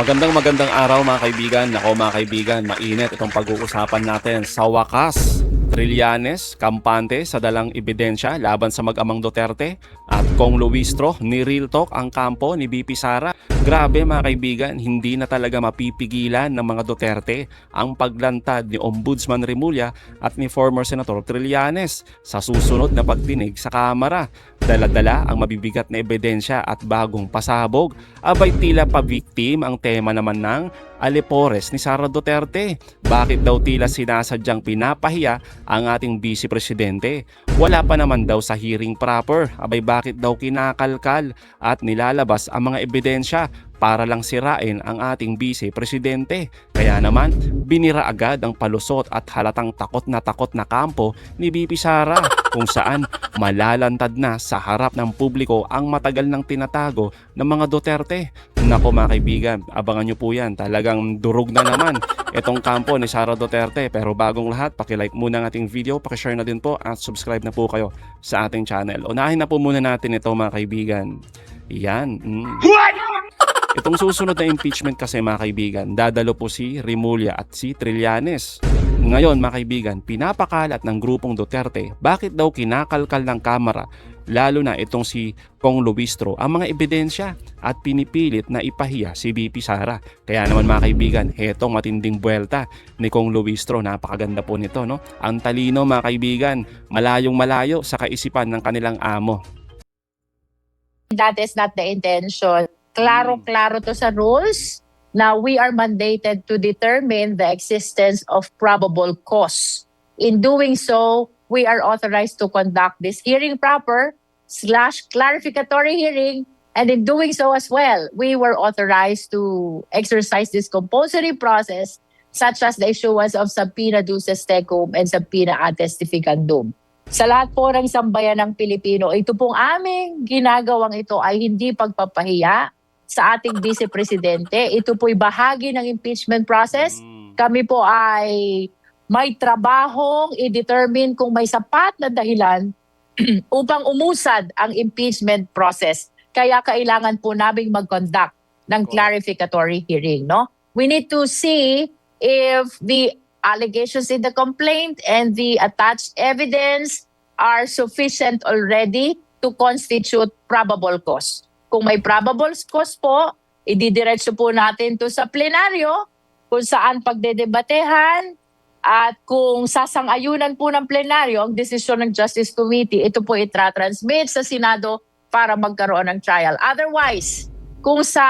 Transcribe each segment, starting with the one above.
Magandang araw mga kaibigan. Nako mga kaibigan, mainit itong pag-uusapan natin. Sa wakas, Trillanes, kampante sa dalang ebidensya laban sa mag-amang Duterte at Kong Luistro, ni Real Talk ang kampo ni BP Sara. Grabe mga kaibigan, hindi na talaga mapipigilan ng mga Duterte ang paglantad ni Ombudsman Remulla at ni former Senator Trillanes sa susunod na pagdinig sa Kamara. Dala-dala ang mabibigat na ebidensya at bagong pasabog. Abay tila pa-victim ang tema naman ng Alipores ni Sara Duterte. Bakit daw tila sinasadyang pinapahiya ang ating Vice Presidente? Wala pa naman daw sa hearing proper. Abay bakit daw kinakalkal at nilalabas ang mga ebidensya para lang sirain ang ating Vice Presidente? Kaya naman, binira agad ang palusot at halatang takot na kampo ni BP Sara kung saan malalantad na sa harap ng publiko ang matagal nang tinatago ng mga Duterte. Nako mga kaibigan, abangan nyo po yan. Talagang durog na naman itong kampo ni Sara Duterte. Pero bagong lahat, pakilike muna ang ating video, pakishare na din po at subscribe na po kayo sa ating channel. Unahin na po muna natin ito mga kaibigan. Yan. Itong susunod na impeachment kasi mga kaibigan, dadalo po si Remulla at si Trillanes. Ngayon mga kaibigan, pinapakalat ng grupong Duterte bakit daw kinakalkal ng Kamara, lalo na itong si Kong Luistro, ang mga ebidensya at pinipilit na ipahiya si BP Sara. Kaya naman mga kaibigan, hetong matinding buwelta ni Kong Luistro. Napakaganda po nito, no? Ang talino mga kaibigan, malayong malayo sa kaisipan ng kanilang amo. That is not the intention. Klaro-klaro to sa rules na we are mandated to determine the existence of probable cause. In doing so, we are authorized to conduct this hearing proper / clarificatory hearing, and in doing so as well, we were authorized to exercise this compulsory process such as the issuance of subpoena duces tecum and subpoena ad testificandum. Sa lahat po ng sambayan ng Pilipino, ito pong aming ginagawang ito ay hindi pagpapahiya sa ating Vice Presidente. Ito po'y bahagi ng impeachment process. Kami po ay may trabahong i-determine kung may sapat na dahilan upang umusad ang impeachment process. Kaya kailangan po naming mag-conduct ng clarificatory hearing, no? We need to see if the allegations in the complaint and the attached evidence are sufficient already to constitute probable cause. Kung may probable cause po, ididiretso po natin to sa plenaryo kung saan pagdedebatehan at kung sasang-ayunan po ng plenaryo ang desisyon ng Justice Committee, ito po itra-transmit sa Senado para magkaroon ng trial. Otherwise, kung sa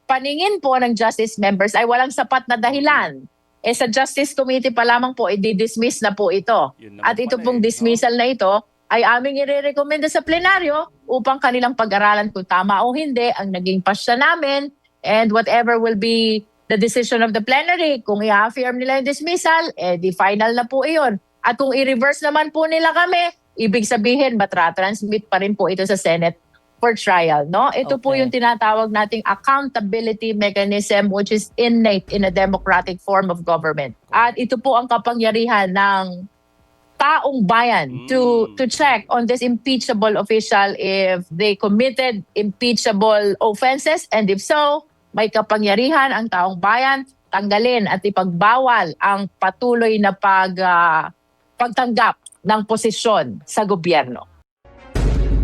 paningin po ng justice members ay walang sapat na dahilan, sa Justice Committee pa lamang po, i-dismiss na po ito. At ito pong dismissal na ito ay aming i-recommenda sa plenaryo upang kanilang pag-aralan kung tama o hindi ang naging pasya namin, and whatever will be the decision of the plenary, kung i-affirm nila yung dismissal, di final na po iyon. At kung i-reverse naman po nila kami, ibig sabihin, matra-transmit pa rin po ito sa Senate for trial, no? Ito po yung tinatawag nating accountability mechanism, which is innate in a democratic form of government. At ito po ang kapangyarihan ng taong bayan to check on this impeachable official if they committed impeachable offenses, and if so, may kapangyarihan ang taong bayan tanggalin at ipagbawal ang patuloy na pagtanggap ng posisyon sa gobyerno.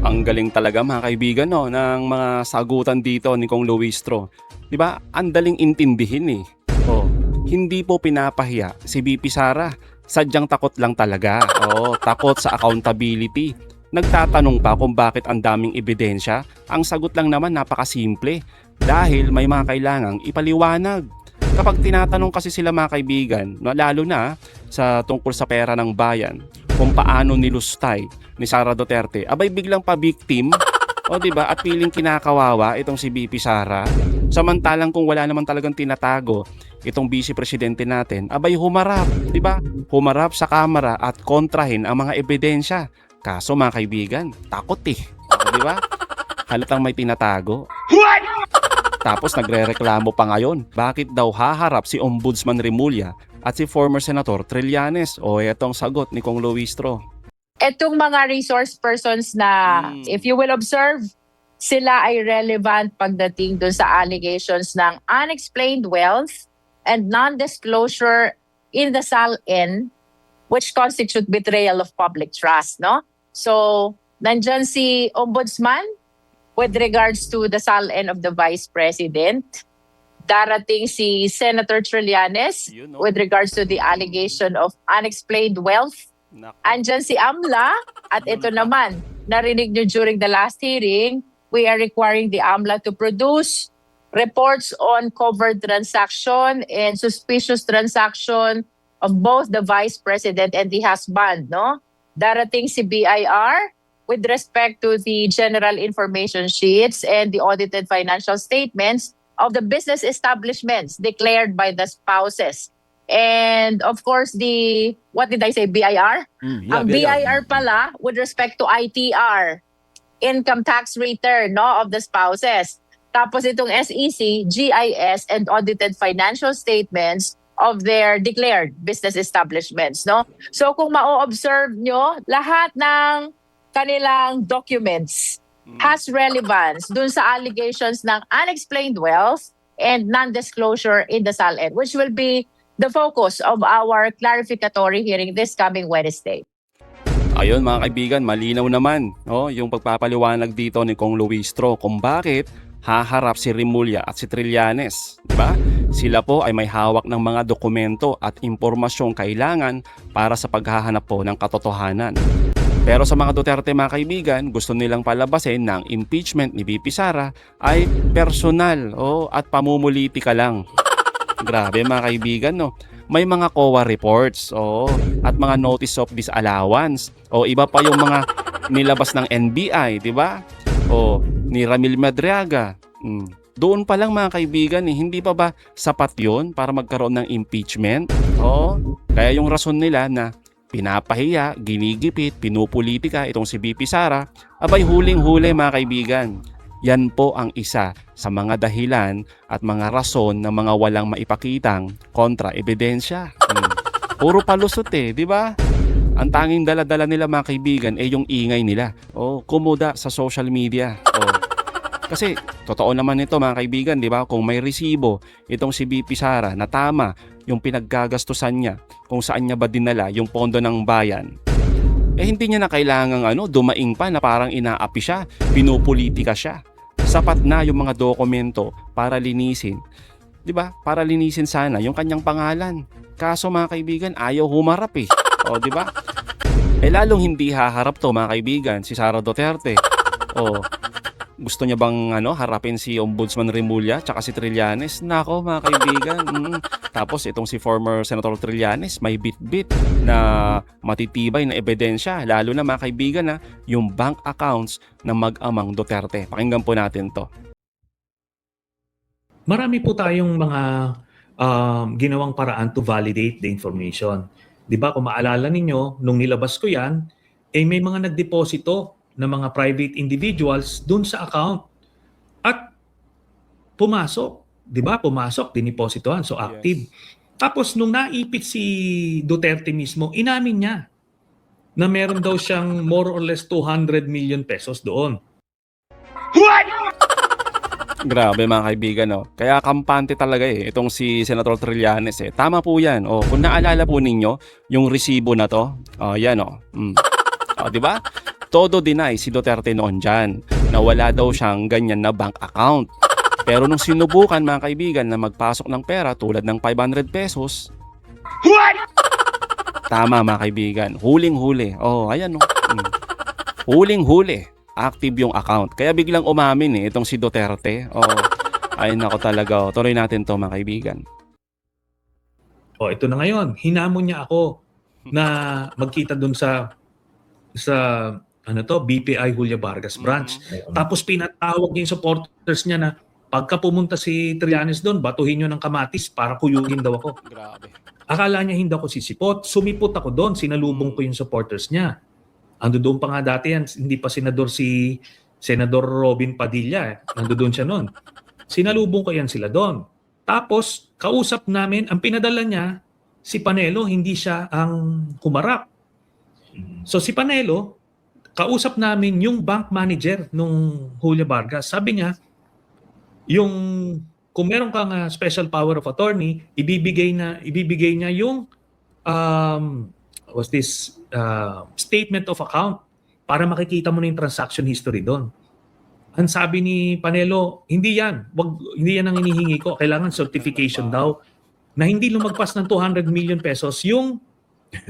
Ang galing talaga mga kaibigan, no, ng mga sagutan dito ni Kong Luistro. 'Di ba? Ang daling intindihin eh. Oh, hindi po pinapahiya si BP Sara. Sadyang takot lang talaga. Oh, takot sa accountability. Nagtatanong pa kung bakit ang daming ebidensya. Ang sagot lang naman napakasimple. Dahil may mga kailangang ipaliwanag. Kapag tinatanong kasi sila mga kaibigan, lalo na sa tungkol sa pera ng bayan, kung paano nilustay ni Sara Duterte, abay biglang pa-victim, o diba, at piling kinakawawa itong si BP Sara. Samantalang kung wala naman talagang tinatago itong Vice Presidente natin, abay humarap, diba? Humarap sa Kamara at kontrahin ang mga ebidensya. Kaso mga kaibigan, takot eh. O diba? Halatang may tinatago. Tapos nagrereklamo pa ngayon, bakit daw haharap si Ombudsman Remulla at si former Senator Trillanes? O etong sagot ni Kong Luistro. Etong mga resource persons na, if you will observe, sila ay relevant pagdating dun sa allegations ng unexplained wealth and non-disclosure in the SALN, which constitute betrayal of public trust, no? So, nandyan si Ombudsman with regards to the SALN of the Vice President. Darating si Senator Trillanes Yun, no? with regards to the allegation of unexplained wealth. Nako. Andyan si AMLA at ito naman, narinig nyo during the last hearing, we are requiring the AMLA to produce reports on covered transaction and suspicious transaction of both the Vice President and the husband, no? Darating si BIR with respect to the general information sheets and the audited financial statements of the business establishments declared by the spouses. And of course, what did I say, BIR? Ang BIR pala with respect to ITR, income tax return, no, of the spouses. Tapos itong SEC, GIS, and audited financial statements of their declared business establishments, no? So kung ma-observe nyo, lahat ng kanilang documents has relevance dun sa allegations ng unexplained wealth and non-disclosure in the SALN, which will be the focus of our clarificatory hearing this coming Wednesday. Ayun mga kaibigan, malinaw naman yung pagpapaliwanag dito ni Kong Luistro kung bakit haharap si Remulla at si Trillanes, di ba? Sila po ay may hawak ng mga dokumento at impormasyong kailangan para sa paghahanap po ng katotohanan. Pero sa mga Duterte mga kaibigan, gusto nilang palabasin ng impeachment ni VP Sara ay personal at pamumulitika lang. Grabe mga kaibigan, no? May mga COA reports at mga notice of disallowance iba pa yung mga nilabas ng NBI, di ba? Ni Ramil Madriaga. Doon pa lang mga kaibigan, hindi pa ba sapat yon para magkaroon ng impeachment? Kaya yung rason nila na pinapahiya, ginigipit, pinupolitika itong si VP Sara, abay huling-huli mga kaibigan. Yan po ang isa sa mga dahilan at mga rason ng mga walang maipakitang kontra-ebidensya. Puro palusot di ba? Ang tanging dala-dala nila mga kaibigan ay yung ingay nila. Kumuda sa social media. Kasi totoo naman ito mga kaibigan, di ba? Kung may resibo itong si VP Sara na tama yung pinaggagastusan niya, kung saan niya ba dinala yung pondo ng bayan, hindi niya na kailangang dumaing pa na parang inaapi siya, pinupolitika siya. Sapat na yung mga dokumento para linisin. Di ba? Para linisin sana yung kanyang pangalan. Kaso mga kaibigan, ayaw humarap di ba? Lalong hindi haharap to mga kaibigan si Sara Duterte. Gusto niya bang harapin si Ombudsman Remulla tsaka si Trillanes? Nako mga kaibigan. Tapos itong si former Senator Trillanes may bit-bit na matitibay na ebidensya, lalo na mga kaibigan yung bank accounts ng mag-amang Duterte. Pakinggan po natin to. Marami po tayong mga ginawang paraan to validate the information. 'Di ba? Kung maalala ninyo, nung nilabas ko 'yan, may mga nagdeposito ng mga private individuals dun sa account at pumasok, 'di ba? Pumasok, dinipositohan, so active. Yes. Tapos nung naipit si Duterte mismo, inamin niya na meron daw siyang more or less 200 million pesos doon. What? Grabe mga kaibigan, Kaya kampante talaga itong si Senator Trillanes Tama po 'yan. Kung naalala po ninyo yung resibo na to, yan 'di ba? Todo deny si Duterte noon dyan na wala daw siyang ganyan na bank account. Pero nung sinubukan mga kaibigan na magpasok ng pera tulad ng 500 pesos, what? Tama mga kaibigan, huling-huli. Ayan huling-huli, active yung account. Kaya biglang umamin itong si Duterte. Ayun ako talaga. Tuloy natin to mga kaibigan. Ito na ngayon, hinamon niya ako na magkita dun sa BPI Julia Vargas branch. Tapos pinatawag niya yung supporters niya na pagka pumunta si Trillanes doon, batuhin nyo ng kamatis para kuyugin daw ako. Grabe. Akala niya hindi ako sisipot. Sumipot ako doon, sinalubong ko yung supporters niya. Ando doon pa nga dati yan, hindi pa senador si Senador Robin Padilla. Ando doon siya noon. Sinalubong ko yan sila doon. Tapos, kausap namin, ang pinadala niya, si Panelo, hindi siya ang humarap. So si Panelo, kausap namin yung bank manager nung Julio Vargas. Sabi niya, yung kung meron kang special power of attorney, ibibigay niya yung statement of account para makikita mo na yung transaction history doon. Ang sabi ni Panelo, hindi yan ang hinihingi ko. Kailangan certification daw na hindi lumagpas ng 200 million pesos yung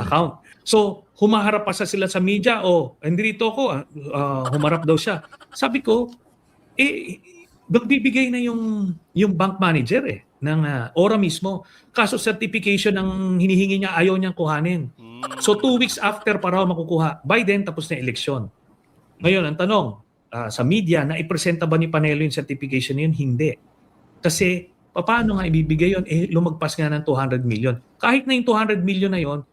account. So, humaharap pa sila sa media, hindi dito ako, humarap daw siya. Sabi ko, nagbibigay na yung bank manager ng ora mismo. Kaso certification ang hinihingi niya, ayaw niyang kuhanin. So 2 weeks after para makukuha. By then, tapos na eleksyon. Ngayon, ang tanong, sa media, na-ipresenta ba ni Panelo yung certification yun? Hindi. Kasi, paano nga ibibigay yun? Lumagpas nga ng 200 million. Kahit na yung 200 million na yun,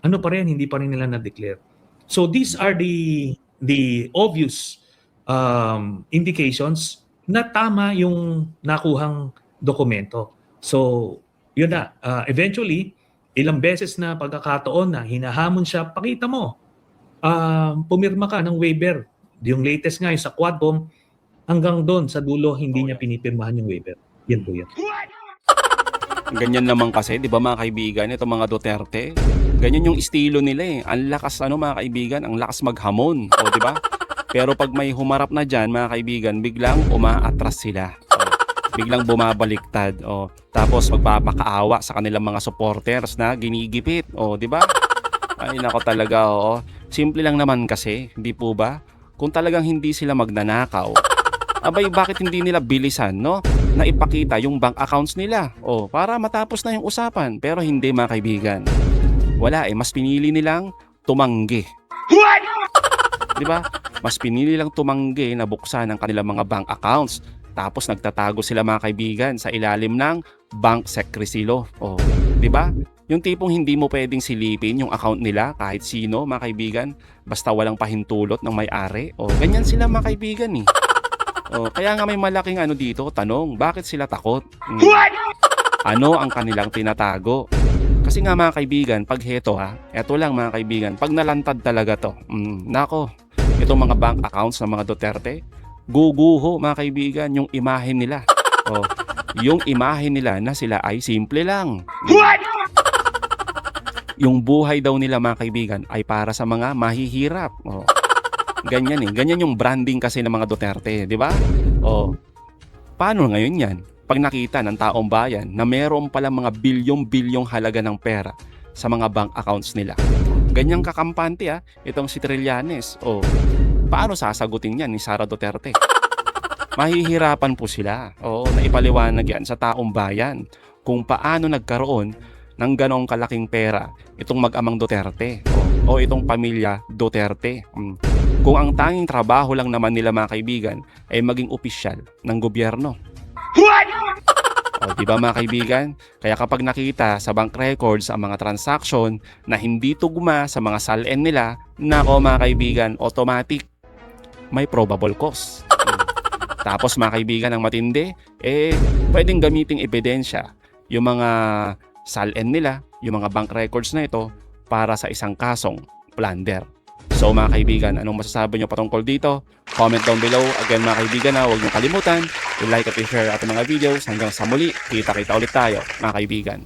ano pa rin, hindi pa rin nila na-declare. So these are the obvious indications na tama yung nakuhang dokumento. So, yun na. Eventually, ilang beses na pagkakataon na hinahamon siya, pakita mo, pumirma ka ng waiver. Yung latest nga, yung sa Quadcom, hanggang doon sa dulo, hindi niya pinipirmahan yung waiver. Yan po yan. Ganyan naman kasi, di ba mga kaibigan, itong mga Duterte, ganyan yung estilo nila eh. Ang lakas mga kaibigan, ang lakas maghamon. O di ba? Pero pag may humarap na dyan, mga kaibigan, biglang umaatras sila. Biglang bumabaliktad. Tapos magpapakaawa sa kanilang mga supporters na ginigipit. Di ba? Ay, nako talaga. Simple lang naman kasi, hindi po ba? Kung talagang hindi sila magnanakaw, abay, bakit hindi nila bilisan, no? Na ipakita yung bank accounts nila. Para matapos na yung usapan. Pero hindi, mga kaibigan. Wala mas pinili nilang tumanggi. Di ba? Mas pinili lang tumanggi na buksan ang kanilang mga bank accounts. Tapos nagtatago sila, mga kaibigan, sa ilalim ng bank secrecy law. Di ba? Yung tipong hindi mo pwedeng silipin yung account nila kahit sino, mga kaibigan, basta walang pahintulot ng may-ari. Ganyan sila, mga kaibigan eh. Kaya nga may malaking dito, tanong, bakit sila takot? Ano ang kanilang tinatago? Kasi nga, mga kaibigan, pag eto lang, mga kaibigan, pag nalantad talaga to, nako, itong mga bank accounts ng mga Duterte, guguho, mga kaibigan, yung imahe nila. Yung imahe nila na sila ay simple lang. Yung buhay daw nila, mga kaibigan, ay para sa mga mahihirap. Ganyan ganyan yung branding kasi ng mga Duterte, di ba? Paano ngayon yan? Pag nakita ng taong bayan na meron pala mga bilyong-bilyong halaga ng pera sa mga bank accounts nila. Ganyang kakampante itong si Trillanes. Paano sasagutin yan ni Sara Duterte? Mahihirapan po sila. Na ipaliwanag yan sa taong bayan kung paano nagkaroon ng ganong kalaking pera itong mag-amang Duterte o itong pamilya Duterte. Kung ang tanging trabaho lang naman nila, mga kaibigan, ay maging opisyal ng gobyerno. Di ba, mga kaibigan? Kaya kapag nakita sa bank records ang mga transaction na hindi tugma sa mga SALN nila, nako, mga kaibigan, automatic may probable cause. Tapos, mga kaibigan, ang matindi, pwedeng gamiting ebidensya yung mga SALN nila, yung mga bank records na ito para sa isang kasong plunder. So, mga kaibigan, anong masasabi nyo patungkol dito? Comment down below. Again, mga kaibigan, huwag nyo kalimutan i-like at i-share ating mga videos. Hanggang sa muli, kita-kita ulit tayo, mga kaibigan.